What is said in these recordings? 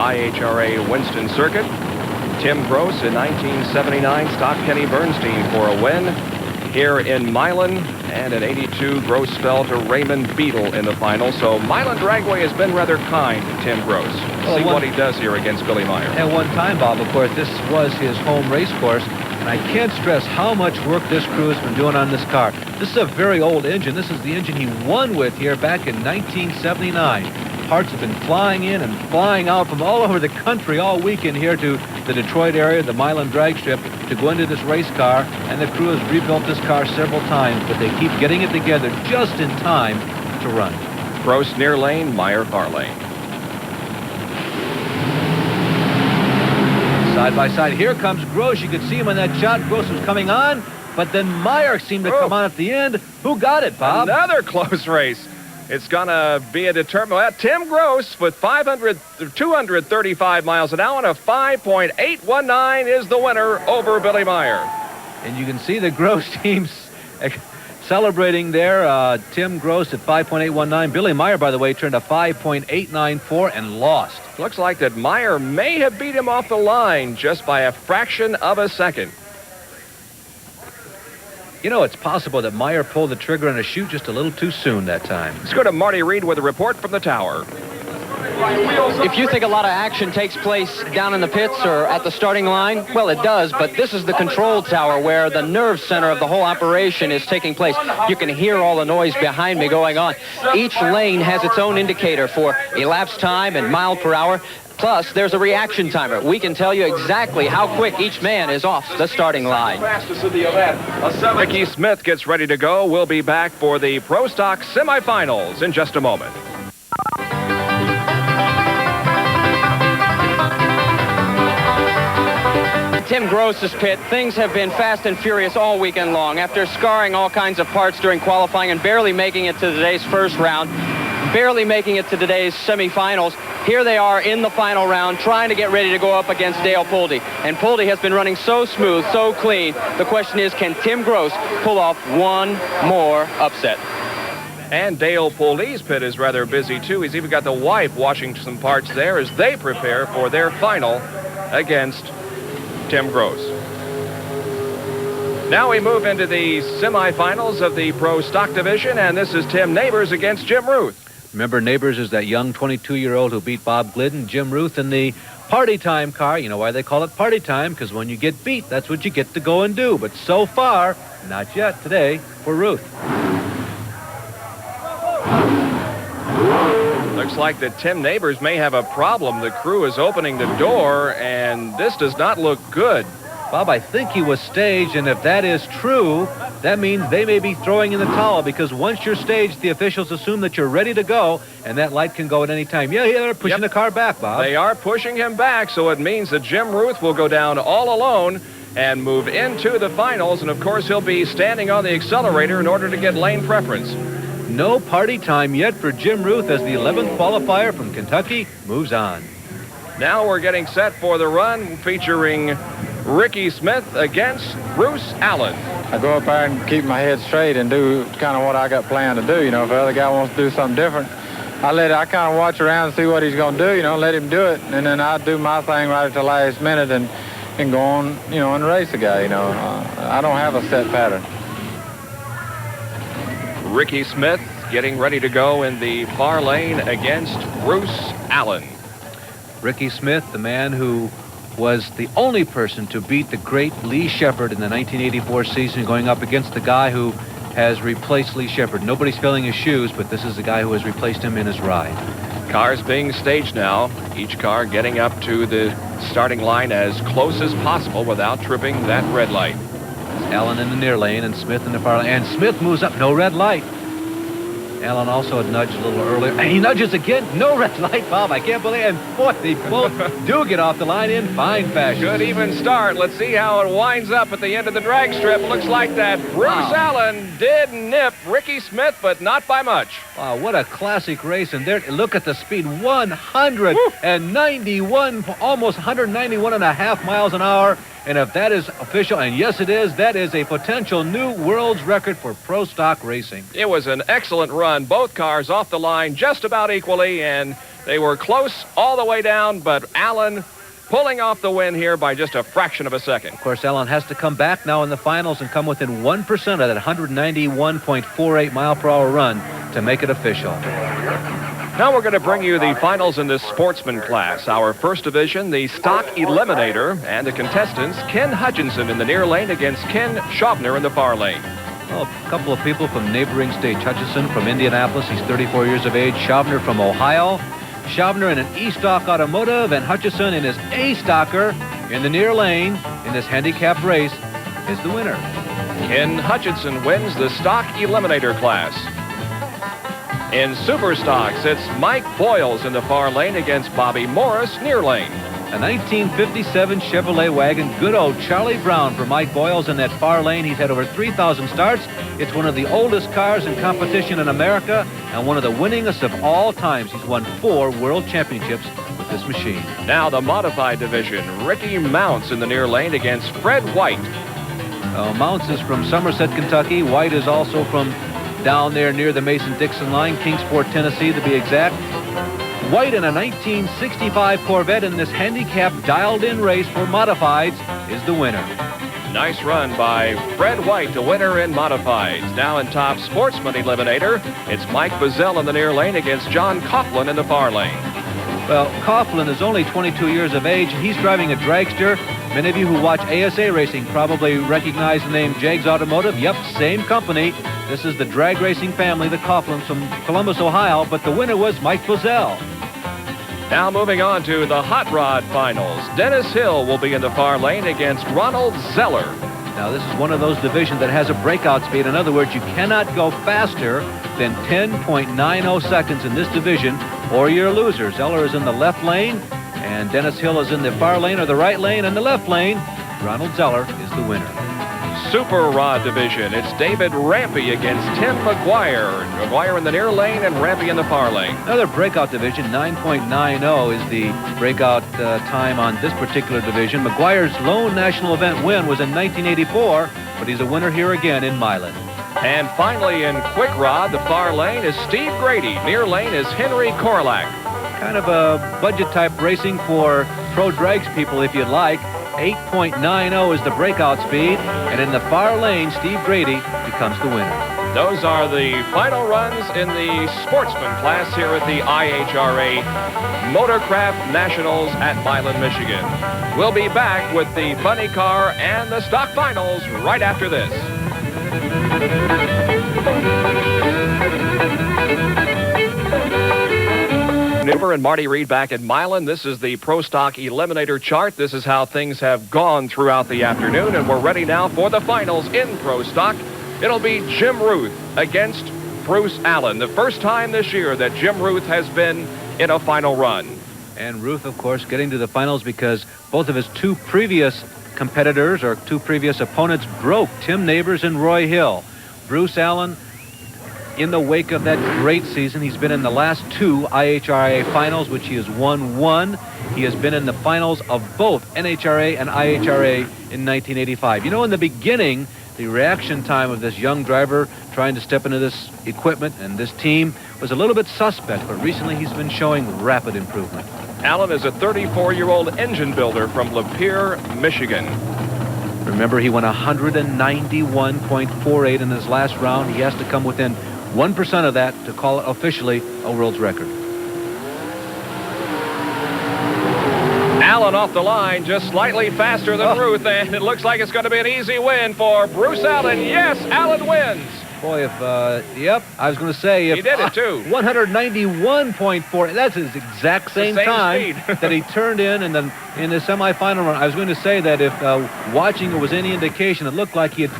IHRA Winston Circuit. Tim Gross in 1979 stopped Kenny Bernstein for a win here in Milan, and in 82 Gross fell to Raymond Beadle in the final. So Milan Dragway has been rather kind to Tim Gross. See what he does here against Billy Meyer. At one time, Bob, of course, this was his home race course, and I can't stress how much work this crew has been doing on this car. This is a very old engine. This is the engine he won with here back in 1979. Parts have been flying in and flying out from all over the country all weekend here to the Detroit area, the Milan drag strip, to go into this race car, and the crew has rebuilt this car several times, but they keep getting it together just in time to run. Gross near lane, Meyer far lane. Side by side, here comes Gross. You could see him in that shot. Gross was coming on, but then Meyer seemed to come on at the end. Who got it, Bob? Another close race. It's going to be a determinant. Tim Gross with 235 miles an hour and a 5.819 is the winner over Billy Meyer. And you can see the Gross teams celebrating there. Tim Gross at 5.819. Billy Meyer, by the way, turned a 5.894 and lost. Looks like that Meyer may have beat him off the line just by a fraction of a second. You know, it's possible that Meyer pulled the trigger on a chute just a little too soon that time. Let's go to Marty Reed with a report from the tower. If you think a lot of action takes place down in the pits or at the starting line, well, it does, but this is the control tower where the nerve center of the whole operation is taking place. You can hear all the noise behind me going on. Each lane has its own indicator for elapsed time and mile per hour. Plus, there's a reaction timer. We can tell you exactly how quick each man is off the starting line. Ricky Smith gets ready to go. We'll be back for the Pro Stock semifinals in just a moment. Tim Gross's pit, things have been fast and furious all weekend long. After scarring all kinds of parts during qualifying and barely making it to today's first round, barely making it to today's semifinals, here they are in the final round trying to get ready to go up against Dale Pulte. And Pulte has been running so smooth, so clean. The question is, can Tim Gross pull off one more upset? And Dale Pulte's pit is rather busy, too. He's even got the wife washing some parts there as they prepare for their final against Tim Gross. Now we move into the semifinals of the Pro Stock Division, and this is Tim Neighbors against Jim Ruth. Remember, Neighbors is that young 22-year-old who beat Bob Glidden. Jim Ruth in the Party Time car. You know why they call it Party Time? Because when you get beat, that's what you get to go and do. But so far, not yet today for Ruth. Looks like that Tim Neighbors may have a problem. The crew is opening the door, and this does not look good. Bob, I think he was staged, and if that is true, that means they may be throwing in the towel, because once you're staged, the officials assume that you're ready to go, and that light can go at any time. Yeah, they're pushing the car back, Bob. They are pushing him back, so it means that Jim Ruth will go down all alone and move into the finals, and of course he'll be standing on the accelerator in order to get lane preference. No party time yet for Jim Ruth as the 11th qualifier from Kentucky moves on. Now we're getting set for the run featuring Ricky Smith against Bruce Allen. I go up there and keep my head straight and do kind of what I got planned to do. You know, if the other guy wants to do something different, I kind of watch around and see what he's going to do, you know, let him do it. And then I do my thing right at the last minute and go on, you know, and race the guy, you know. I don't have a set pattern. Ricky Smith getting ready to go in the far lane against Bruce Allen. Ricky Smith, the man who was the only person to beat the great Lee Shepherd in the 1984 season, going up against the guy who has replaced Lee Shepherd. Nobody's filling his shoes, but this is the guy who has replaced him in his ride. Cars being staged now, each car getting up to the starting line as close as possible without tripping that red light. Allen in the near lane and Smith in the far lane. And Smith moves up, no red light. Allen also had nudged a little earlier. And he nudges again. No red light, Bob. I can't believe it. And boy, they both do get off the line in fine fashion. Good even start. Let's see how it winds up at the end of the drag strip. Looks like that Bruce Allen did nip Ricky Smith, but not by much. Wow, what a classic race. And there, look at the speed. 191, almost 191 and a half miles an hour. And if that is official, and yes it is, that is a potential new world's record for pro stock racing. It was an excellent run. Both cars off the line just about equally, and They were close all the way down, but Allen pulling off the win here by just a fraction of a second. Of course, Allen has to come back now in the finals and come within 1% of that 191.48 mile-per-hour run to make it official. Now we're going to bring you the finals in this sportsman class. Our first division, the stock eliminator, and the contestants, Ken Hutchinson in the near lane against Ken Schaubner in the far lane. Well, a couple of people from neighboring states. Hutchinson from Indianapolis, he's 34 years of age. Schaubner from Ohio. Schaubner in an E-Stock automotive, and Hutchinson in his A-Stocker in the near lane in this handicap race is the winner. Ken Hutchinson wins the stock eliminator class. In super stocks, it's Mike Boyles in the far lane against Bobby Morris near lane. A 1957 Chevrolet wagon, good old Charlie Brown for Mike Boyles in that far lane. He's had over 3,000 starts. It's one of the oldest cars in competition in America and one of the winningest of all times. He's won 4 world championships with this machine. Now the modified division, Ricky Mounts in the near lane against Fred White. Mounts is from Somerset, Kentucky. White is also from down there near the Mason-Dixon line, Kingsport, Tennessee to be exact. White in a 1965 Corvette in this handicap dialed-in race for modifieds is the winner. Nice run by Fred White, the winner in modifieds. Now in top sportsman eliminator, it's Mike Bazell in the near lane against John Coughlin in the far lane. Well, Coughlin is only 22 years of age. He's driving a dragster. Many of you who watch ASA racing probably recognize the name Jags Automotive. Yep, same company. This is the drag racing family, the Coughlins from Columbus, Ohio, but the winner was Mike Bazell. Now moving on to the hot rod finals. Dennis Hill will be in the far lane against Ronald Zeller. Now this is one of those divisions that has a breakout speed. In other words, you cannot go faster than 10.90 seconds in this division or you're a loser. Zeller is in the left lane and Dennis Hill is in the far lane or the right lane and the left lane. Ronald Zeller is the winner. Super Rod division, it's David Rampy against Tim McGuire. McGuire in the near lane and Rampy in the far lane. Another breakout division, 9.90 is the breakout time on this particular division. McGuire's lone national event win was in 1984, but he's a winner here again in Milan. And finally in Quick Rod, the far lane is Steve Grady. Near lane is Henry Korlak. Kind of a budget type racing for pro drags people if you'd like. 8.90 is the breakout speed, and in the far lane, Steve Grady becomes the winner. Those are the final runs in the sportsman class here at the IHRA Motorcraft Nationals at Milan, Michigan. We'll be back with the funny car and the stock finals right after this. Newber and Marty Reed back at Milan. This is the Pro Stock Eliminator chart. This is how things have gone throughout the afternoon, and we're ready now for the finals in Pro Stock. It'll be Jim Ruth against Bruce Allen. The first time this year that Jim Ruth has been in a final run. And Ruth, of course, getting to the finals because both of his 2 previous competitors or 2 previous opponents broke, Tim Neighbors and Roy Hill. Bruce Allen, in the wake of that great season, he's been in the last 2 IHRA finals, which he has won 1. He has been in the finals of both NHRA and IHRA in 1985. You know, in the beginning, the reaction time of this young driver trying to step into this equipment and this team was a little bit suspect, but recently he's been showing rapid improvement. Allen is a 34-year-old engine builder from Lapeer, Michigan. Remember, he went 191.48 in his last round. He has to come within 1% of that to call it officially a world's record. Allen off the line, just slightly faster than Ruth, and it looks like it's going to be an easy win for Bruce Allen. Yes, Allen wins. Boy, yep, I was going to say... He did it, too. 191.4, that's his exact same time that he turned in the semifinal run. I was going to say that if watching it was any indication, it looked like he had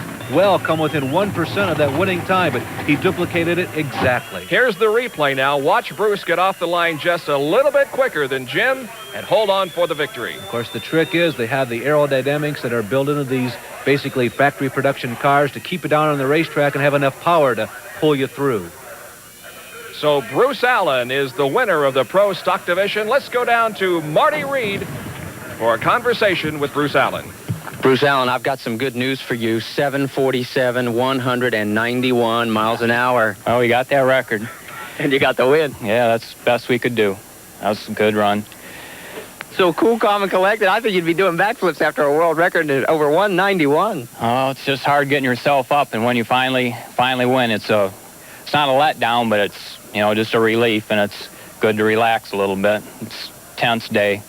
come within 1% of that winning time, but he duplicated it exactly. Here's the replay now. Watch Bruce get off the line just a little bit quicker than Jim and hold on for the victory. Of course, the trick is they have the aerodynamics that are built into these basically factory production cars to keep it down on the racetrack and have enough power to pull you through. So Bruce Allen is the winner of the Pro Stock Division. Let's go down to Marty Reed for a conversation with Bruce Allen. Bruce Allen, I've got some good news for you. 747, 191 miles an hour. Oh, we got that record. And you got the win. Yeah, that's the best we could do. That was a good run. So cool, calm, and collected. I think you'd be doing backflips after a world record at over 191. Oh, it's just hard getting yourself up, and when you finally win, it's not a letdown, but it's, you know, just a relief, and it's good to relax a little bit. It's a tense day.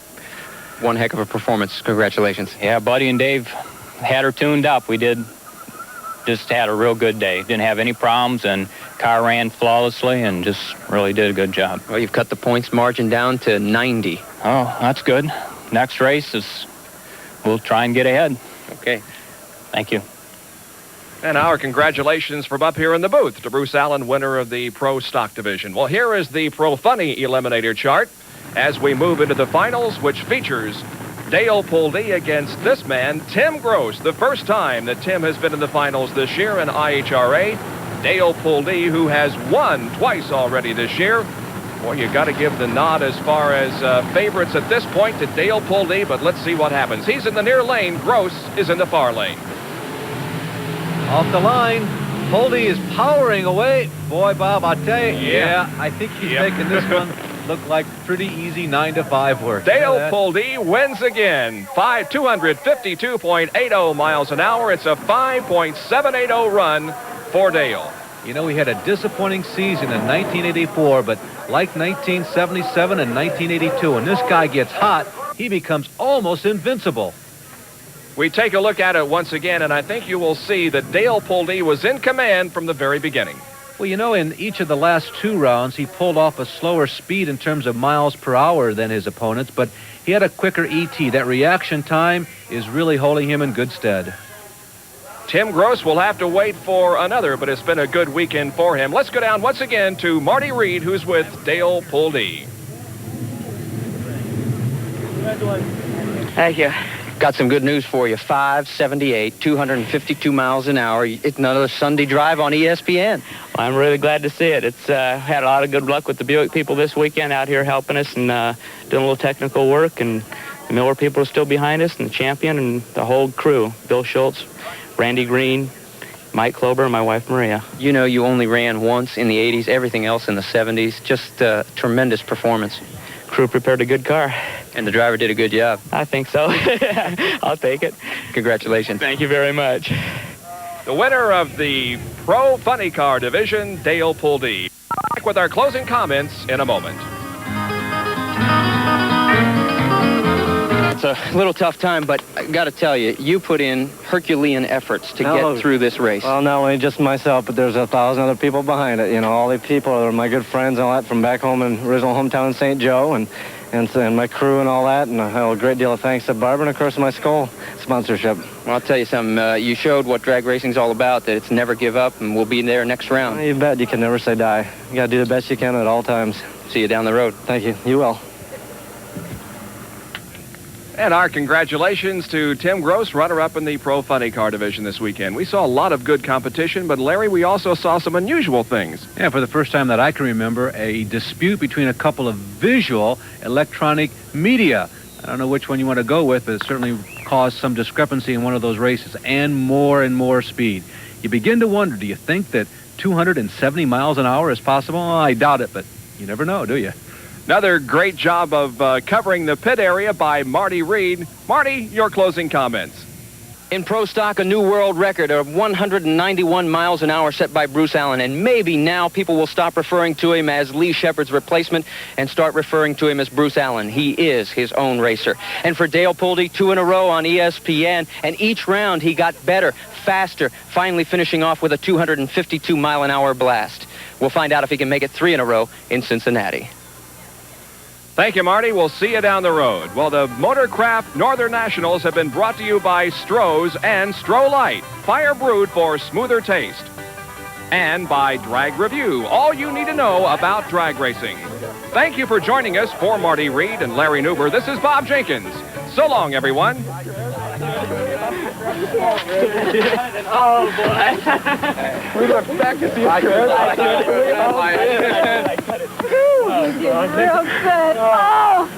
One heck of a performance. Congratulations. Yeah, Buddy and Dave had her tuned up. We just had a real good day. Didn't have any problems, and car ran flawlessly and just really did a good job. Well, you've cut the points margin down to 90. Oh, that's good. Next race we'll try and get ahead. Okay. Thank you. And our congratulations from up here in the booth to Bruce Allen, winner of the Pro Stock Division. Well, here is the Pro Funny Eliminator chart as we move into the finals, which features Dale Puldee against this man, Tim Gross. The first time that Tim has been in the finals this year in IHRA. Dale Puldee, who has won twice already this year. Boy, you got to give the nod as far as favorites at this point to Dale Puldee, but let's see what happens. He's in the near lane. Gross is in the far lane. Off the line, Puldee is powering away. Boy, Bob, I'll tell you, yeah I think he's making this one look like pretty easy 9-to-5 work. Dale Puldee wins again. 252.80 miles an hour. It's a 5.780 run for Dale. You know, he had a disappointing season in 1984, but like 1977 and 1982, when this guy gets hot, he becomes almost invincible. We take a look at it once again, and I think you will see that Dale Puldee was in command from the very beginning. Well, you know, in each of the last 2 rounds, he pulled off a slower speed in terms of miles per hour than his opponents, but he had a quicker ET. That reaction time is really holding him in good stead. Tim Gross will have to wait for another, but it's been a good weekend for him. Let's go down once again to Marty Reed, who's with Dale Puldee. Thank you. Got some good news for you. 578, 252 miles an hour. It's another Sunday drive on ESPN. Well, I'm really glad to see it. It's had a lot of good luck with the Buick people this weekend out here helping us and doing a little technical work. And the Miller people are still behind us, and the champion and the whole crew. Bill Schultz, Randy Green, Mike Klober, and my wife Maria. You know, you only ran once in the 80s, everything else in the 70s. Just a tremendous performance. Crew prepared a good car. And the driver did a good job. I think so. I'll take it. Congratulations. Thank you very much. The winner of the Pro Funny Car Division, Dale Puldee. Back with our closing comments in a moment. It's a little tough time, but I got to tell you, you put in Herculean efforts to get through this race. Well, not only just myself, but there's 1,000 other people behind it. You know, all the people are my good friends and all that from back home in original hometown St. Joe, and my crew and all that, and a great deal of thanks to Barbara and, of course, my Skoll sponsorship. Well, I'll tell you something. You showed what drag racing's all about, that it's never give up, and we'll be there next round. You bet. You can never say die. You got to do the best you can at all times. See you down the road. Thank you. You will. And our congratulations to Tim Gross, runner-up in the Pro Funny Car Division this weekend. We saw a lot of good competition, but Larry, we also saw some unusual things. Yeah, for the first time that I can remember, a dispute between a couple of visual electronic media. I don't know which one you want to go with, but it certainly caused some discrepancy in one of those races and more speed. You begin to wonder, do you think that 270 miles an hour is possible? Oh, I doubt it, but you never know, do you? Another great job of covering the pit area by Marty Reed. Marty, your closing comments. In Pro Stock, a new world record of 191 miles an hour set by Bruce Allen. And maybe now people will stop referring to him as Lee Shepard's replacement and start referring to him as Bruce Allen. He is his own racer. And for Dale Puldee, 2 in a row on ESPN. And each round he got better, faster, finally finishing off with a 252 mile an hour blast. We'll find out if he can make it 3 in a row in Cincinnati. Thank you, Marty. We'll see you down the road. Well, the Motorcraft Northern Nationals have been brought to you by Stroh's and Stroh Light, fire brewed for smoother taste. And by Drag Review, all you need to know about drag racing. Thank you for joining us. For Marty Reed and Larry Newber, this is Bob Jenkins. So long, everyone. Oh, boy. We look back to see if Real good. Oh!